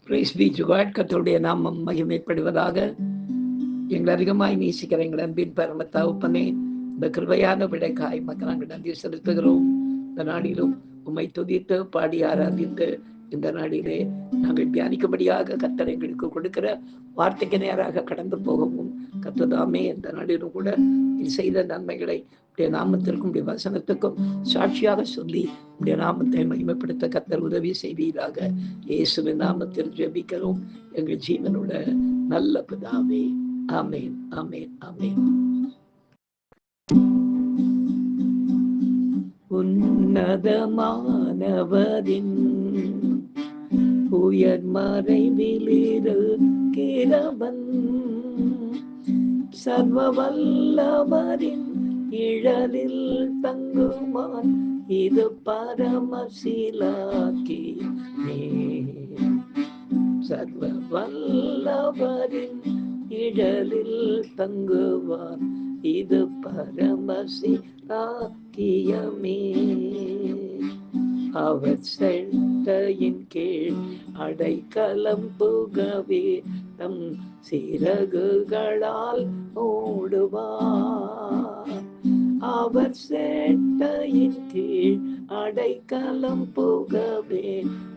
Price B to God. கர்த்தருடைய நாமம் மகிமைப்படுவதாக. எங்களை அதிகமாய் நேசிக்கிற எங்கள் அன்பின் பரம தகப்பனே, இந்த கிருபையான விடைக்காய் மக்கள் நாங்கள் நன்றி செலுத்துகிறோம். இந்த நாளிலும் உம்மை துதித்து பாடி ஆராதித்து இந்த நாளிலே நாங்கள் தியானிக்கும்படியாக கர்த்தர் எங்களுக்கு கொடுக்கிற வார்த்தைக்கு நேராக கடந்து போகவும் கர்த்ததாமே இந்த நாளிலும் கூட நீ செய்த நன்மைகளை உடைய நாமத்திற்கும் உடைய வசனத்துக்கும் சாட்சியாக சொல்லி உடைய நாமத்தை மகிமைப்படுத்த கர்த்தர் உதவி செய்வீராக. இயேசுவின் நாமத்தில் ஜெபிக்கிறோம் எங்கள் ஜீவனோட நல்ல பிதாவே. ஆமேன், ஆமேன், ஆமேன். உன்னதமானவரின் உயர் மறைவிலிருக்கிறவன், சர்வ வல்லவரின் நிழலில் தங்குமான், இது பரமசிலாக்கினே. சர்வ வல்லவரின் நிழலில் தங்குவான், இது பரமசிலாக்கியமே. அவர் செட்டையின் கீழ் அடைக்கலம் புகவே தம் சிறகுகளால் மூடுவார். அவர் செட்டையின் கீழ் அடைக்கலம் புகவே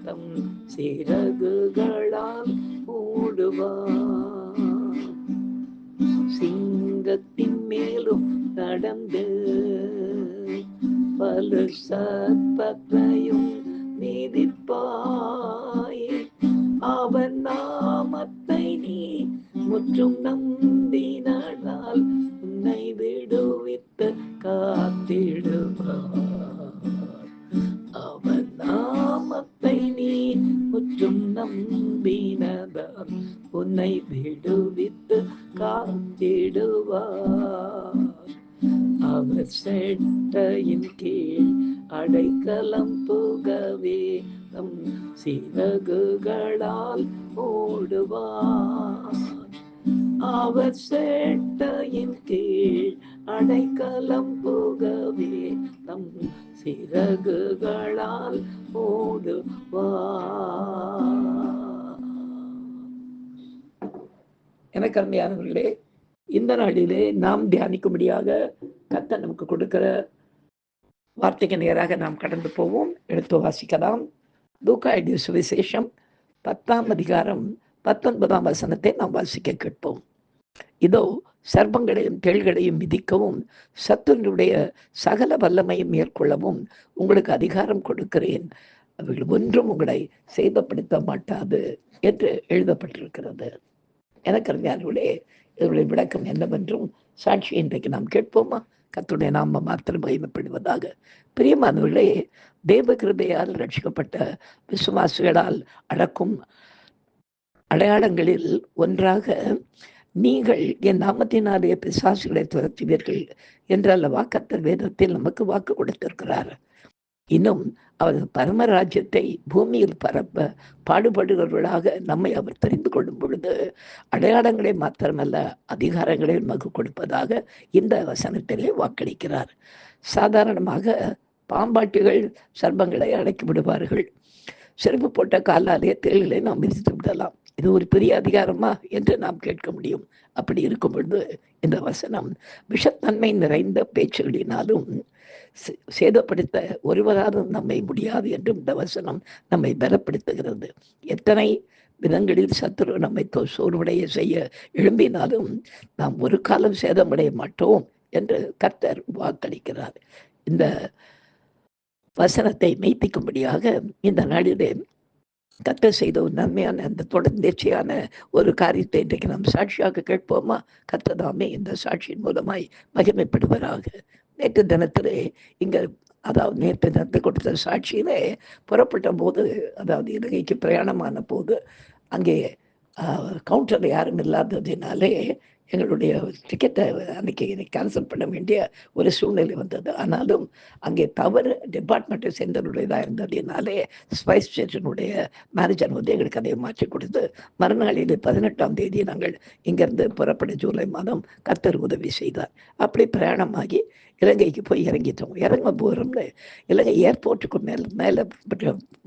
தம் சிறகுகளால் மூடுவார். சிங்கத்தின் மேலும் நடந்து பல சர்ப்பத்தையும் மீதிப்பாய், அவன் நாமத்தை நீ முற்றும் நம்பினால் உன்னை விடுவித்து காத்திடுவார். அவன் நாமத்தை நீ முற்றும் நம்பினால் உன்னை விடுவித்து காத்திடுவார். அவர் செட்டையின் கீழ் அடைக்கலம் புகவே தம் சிறகுகளால் மூடுவார். அவர் செட்டையின் கீழ் அடைக்கலம் புகவே தம் சிறகுகளால் மூடுவார். எனக்கு அருமையானவர்களே, இந்த நாளிலே நாம் தியானிக்கும்படியாக கர்த்தர் நமக்கு கொடுக்கிற வார்த்தைக்கு நேராக நாம் கடந்து போவோம். எடுத்து வாசிக்கலாம். லூக்கா எழுதிய சுவிசேஷம் 10ஆம் அதிகாரம் 19ஆம் வசனத்தை நாம் வாசிக்க கேட்போம். இதோ சர்ப்பங்களையும் தேள்களையும் மிதிக்கவும் சத்துருடைய சகல வல்லமையும் மேற்கொள்ளவும் உங்களுக்கு அதிகாரம் கொடுக்கிறேன், அவைகள் ஒன்றும் உங்களை சேதப்படுத்த மாட்டாது என்று எழுதப்பட்டிருக்கிறது. எனக்கு அறிஞர்களே, இதனுடைய விளக்கம் என்னவென்றும் சாட்சி இன்றைக்கு நாம் கேட்போமா? கர்த்தருடைய நாமம் மாத்திரம் மகிமைப்படுவதாக. பிரியமானவர்களே, தேவ கிருபையால் ரட்சிக்கப்பட்ட விசுவாசிகளால் அடக்கும் அடையாளங்களில் ஒன்றாக நீங்கள் என் நாமத்தினாலே பிசாசுகளை துரத்துவீர்கள் என்று அல்லவா கர்த்தர் வேதத்தில் நமக்கு வாக்கு கொடுத்திருக்கிறார். இன்னும் அவர் பரமராஜ்யத்தை பூமியில் பரப்ப பாடுபடுகிறவர்களாக நம்மை அவர் தெரிந்து கொள்ளும் பொழுது அடையாளங்களை மாத்திரமல்ல அதிகாரங்களை நமக்கு கொடுப்பதாக இந்த வசனத்திலே வாக்களிக்கிறார். சாதாரணமாக பாம்பாட்டிகள் சர்ப்பங்களை அடக்கி விடுவார்கள். செருப்பு போட்ட காலாலே தேள்களை நாம் மிதித்து விடலாம். இது ஒரு பெரிய அதிகாரமா என்று நாம் கேட்க முடியும். அப்படி இருக்கும் பொழுது இந்த வசனம் விஷத்தன்மை நிறைந்த பேச்சுகளினாலும் சேதப்படுத்த ஒருவராலும் நம்மை முடியாது என்றும் இந்த வசனம் நம்மை பலப்படுத்துகிறது. எத்தனை விதங்களில் சத்துரு நம்மை சோர்வடைய செய்ய எழும்பினாலும் நாம் ஒரு காலம் சேதமடைய மாட்டோம் என்று கர்த்தர் வாக்களிக்கிறார். இந்த வசனத்தை மெய்ப்பிக்கும்படியாக இந்த நாளிலே கர்த்தர் செய்த ஒரு நன்மையான அந்த தொடர்ந்தேர்ச்சியான ஒரு காரியத்தை இன்றைக்கு நாம் சாட்சியாக கேட்போமா? கர்த்தர் இந்த சாட்சியின் மூலமாய் மகிமைப்படுவராக. நேற்று தினத்திலே நேற்று தினத்தை கொடுத்த சாட்சியிலே புறப்பட்ட போது, அதாவது இலங்கைக்கு பிரயாணமான போது அங்கே கவுண்டர் யாரும் இல்லாததினாலே எங்களுடைய டிக்கெட்டை அன்றைக்கி கேன்சல் பண்ண வேண்டிய ஒரு சூழ்நிலை வந்தது. ஆனாலும் அங்கே தவறு டிபார்ட்மெண்ட்டை சேர்ந்தவருடையதாக இருந்ததுனாலே ஸ்பைஸ் ஸ்டேஷனுடைய மேனேஜர் எங்களுக்கு அதை மாற்றி கொடுத்து மறுநாளில் 18ஆம் தேதி நாங்கள் இங்கேருந்து புறப்பட ஜூலை மாதம் கர்த்தர் உதவி செய்தார். அப்படி பிரயாணமாகி இலங்கைக்கு போய் இறங்கிட்டோம். இறங்க போகிறோம்ல, இலங்கை ஏர்போர்ட்டுக்கு மேலே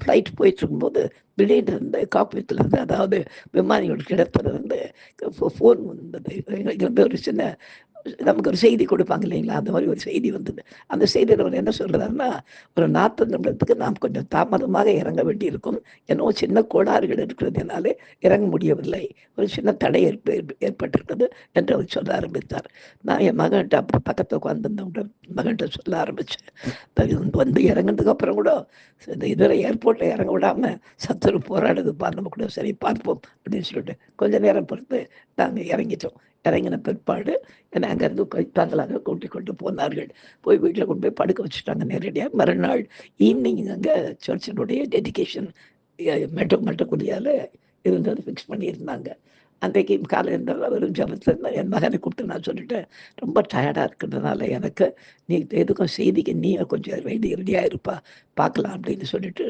ஃப்ளைட் போயிட்டு இருக்கும்போது திடீர்னு இருந்து காக்பிட்லேருந்து, அதாவது விமானிகள் கிடத்துலேருந்து ஃபோன் வந்தது. எங்களுக்கு ஒரு சின்ன நமக்கு ஒரு செய்தி கொடுப்பாங்க இல்லைங்களா, அந்த மாதிரி ஒரு செய்தி வந்தது. அந்த செய்தியில் அவர் என்ன சொல்கிறாருன்னா, ஒரு 40 நிமிடத்துக்கு நாம் கொஞ்சம் தாமதமாக இறங்க வேண்டியிருக்கும். ஏன்னோ சின்ன கோளாறுகள் இருக்கிறதுனாலே இறங்க முடியவில்லை. ஒரு சின்ன தடை ஏற்பட்டிருக்கிறது என்று அவர் சொல்ல ஆரம்பித்தார். நான் என் மகன்கிட்ட அப்புறம் பக்கத்தில் உட்காந்துருந்தவங்க மகன்கிட்ட சொல்ல ஆரம்பித்தேன். வந்து இறங்கினதுக்கு அப்புறம் கூட இந்த இதில் ஏர்போர்ட்டில் இறங்க விடாமல் சத்துரு போராடுதுப்பா, நம்ம கூட சரி பார்ப்போம் அப்படின்னு சொல்லிட்டு கொஞ்சம் நேரம் பொறுத்து நாங்கள் இறங்கிட்டோம். இறங்கின பிற்பாடு என்னை அங்கேருந்து தாங்களாக கூட்டிக் கொண்டு போனார்கள். போய் வீட்டில் கொண்டு போய் படுக்க வச்சுட்டாங்க நேரடியாக. மறுநாள் ஈவினிங் அங்கே சர்ச்சினுடைய டெடிகேஷன் மெட்டக்குடியால் இருந்தது ஃபிக்ஸ் பண்ணியிருந்தாங்க. அன்றைக்கு காலை இருந்தாலும் வெறும் ஜபத்தில் என் மகனை கூப்பிட்டு நான் சொல்லிட்டேன், ரொம்ப டயர்டாக இருக்கிறதுனால எனக்கு நீ எதுக்கும் செய்திக்கு நீ கொஞ்சம் ரெடியாக இருப்பா, பார்க்கலாம் அப்படின்னு சொல்லிட்டு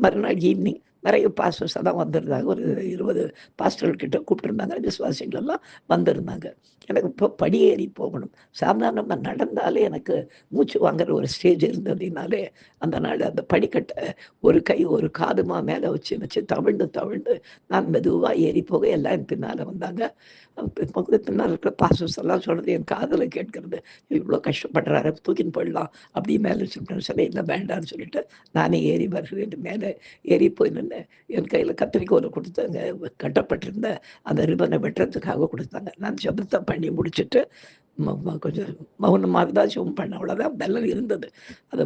மறுநாள் ஈவினிங் நிறைய பாஸ்டர்ஸ் எல்லாம் வந்திருந்தாங்க. ஒரு 20 பாஸ்டர்கிட்ட கூப்பிட்டுருந்தாங்க. விசுவாசிகளெல்லாம் வந்திருந்தாங்க. எனக்கு இப்போ படியேறி போகணும். சாதாரணமாக நடந்தாலே எனக்கு மூச்சு வாங்குற ஒரு ஸ்டேஜ் இருந்ததுனாலே அந்த நாள் அந்த படிக்கட்டை ஒரு கை ஒரு காதுமா மேலே வச்சு வச்சு தவிழ்ந்து நான் மெதுவாக ஏறி போக எல்லாம் என் பின்னால் வந்தாங்க. பின்னால் இருக்கிற பாஸ்டர்ஸ் எல்லாம் சொல்கிறது என் காதில் கேட்கறது, இவ்வளோ கஷ்டப்படுறாரு, தூக்கின்னு போயிடலாம் அப்படி மேலே சொல்லிட்டேன். சரி இல்லை வேண்டான்னு சொல்லிட்டு நானே ஏறி வருகிறேன். மேலே ஏறி போய் நின்று என் கையில் கத்திரிக்கோலை கொடுத்தாங்க. கட்டப்பட்டிருந்த அந்த ரிபனை வெட்டுறதுக்காக கொடுத்தாங்க. நான் ஜபத்தை பண்ணி முடிச்சுட்டு கொஞ்சம் மௌனமாக தான் ஜெபம் பண்ண, அவ்வளோதான் பெல்லம் இருந்தது. அது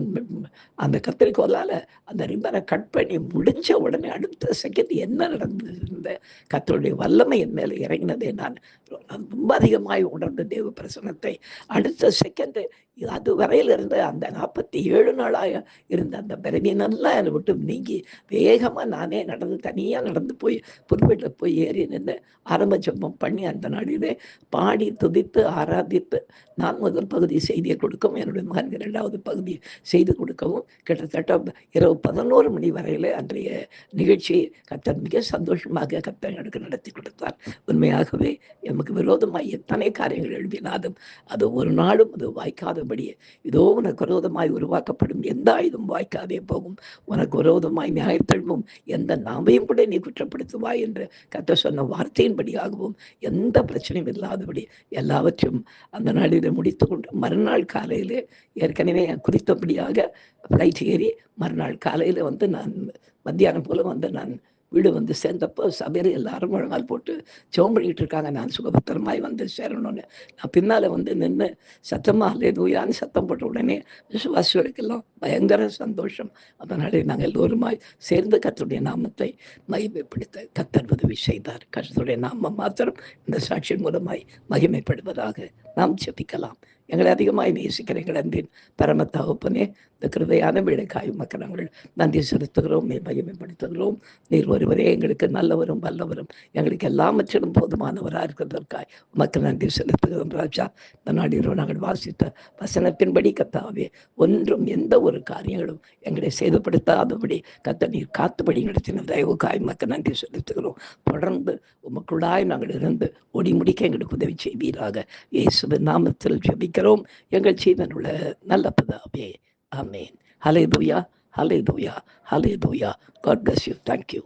அந்த கத்திரிக்கோலால் அந்த ரிபனை கட் பண்ணி முடிஞ்ச உடனே அடுத்த செகண்ட் என்ன நடந்தது, இந்த கர்த்தருடைய வல்லமை என் மேலே இறங்கினதை நான் ரொம்ப அதிகமாய் உணர்ந்த தேவ பிரசனத்தை. அடுத்த செகண்டு அது வரையில் இருந்த அந்த 47 நாளாக இருந்த அந்த பலவீனம்லாம் என்னை விட்டு நீங்கி வேகமாக நானே தனியாக நடந்து போய் புல்வெளியில் போய் ஏறி நின்று ஆரம்ப ஜெபம் பண்ணி அந்த நாளிலே பாடி துதித்து ஆராதித்து நான் முதல் பகுதி செய்தியை கொடுக்கவும் என்னுடைய மகன் 2வது பகுதி செய்து கொடுக்கவும் கிட்டத்தட்ட இரவு 11 மணி வரையில் அன்றைய நிகழ்ச்சி கர்த்தர் மிக சந்தோஷமாக கர்த்தர் எனக்கு நடத்தி கொடுத்தார். உண்மையாகவே எமக்கு விரோதமாய் எத்தனை காரியங்கள் எழுதினாலும் அது ஒரு நாளும் அது வாய்க்காதபடி, இதோ உனக்கு விரோதமாய் உருவாக்கப்படும் எந்த ஆயுதம் வாய்க்காதே போகும், உனக்கு விரோதமாய் நியாயத்தழும்பும் எந்த நாமையும் கூட நீ குற்றப்படுத்துவாய் என்று கர்த்தர் சொன்ன வார்த்தையின்படியாகவும் எந்த பிரச்சனையும் இல்லாதபடி எல்லாவற்றையும் அந்த நாளில் முடித்து கொண்டு மறுநாள் காலையிலே ஏற்கனவே குறித்தபடியாக ஃப்ளைட் ஏறி மறுநாள் காலையில் வந்து நான் மத்தியானம் போல் வந்து நான் வீடு வந்து சேர்ந்தப்போ சபையில் எல்லாரும் முழங்கால் போட்டு ஜெபம் பண்ணிக்கிட்டு இருக்காங்க. நான் சுகபத்திரமாய் வந்து சேரணும்னு நான் பின்னால் வந்து நின்று சத்தமாக அல்லேலூயான்னு சத்தம் போட்ட உடனே விசுவாசிகளுக்கெல்லாம் பயங்கர சந்தோஷம். அதனாலே நாங்கள் எல்லோருமாய் சேர்ந்து கர்த்தருடைய நாமத்தை மகிமைப்படுத்த கர்த்தர் உதவி செய்தார். கர்த்தருடைய நாமம் மாத்திரம் இந்த சாட்சியின் மூலமாய் மகிமைப்படுவதாக நாம் ஜெபிக்கலாம். எங்களை அதிகமாய் நேசிக்கிற எங்கள் அன்பின் பரம தகப்பனே, இந்த கிருபையான வேலைக்காய் உமக்கு நாங்கள் நன்றி செலுத்துகிறோம், மகிமைப்படுத்துகிறோம். நீர் ஒருவரே எங்களுக்கு நல்லவரும் வல்லவரும் எங்களுக்கு எல்லாவற்றிலும் போதுமானவராக இருக்கிறதற்காய் உமக்கு நன்றி செலுத்துகிறோம் ராஜா. இந்த நாளிலோ நாங்கள் வாசித்த வசனத்தின்படி கர்த்தாவே ஒன்றும் எந்த ஒரு காரியங்களும் எங்களை சேதப்படுத்தாதபடி கர்த்தர் நீர் காத்துபடி நடத்தின தயவுக்காய் உமக்கு நன்றி செலுத்துகிறோம். தொடர்ந்து உமக்குள்ளாய் நாங்கள் இருந்து ஓடி முடிக்க எங்களுக்கு உதவி செய்வீராக. இயேசுவின் நாமத்தில் ஜெபிக்கிறோம் எங்கள் ஜீவனுள்ள நல்ல பிதாவே. ஆமென். ஹல்லேலூயா, ஹல்லேலூயா, ஹல்லேலூயா. God bless you. Thank you.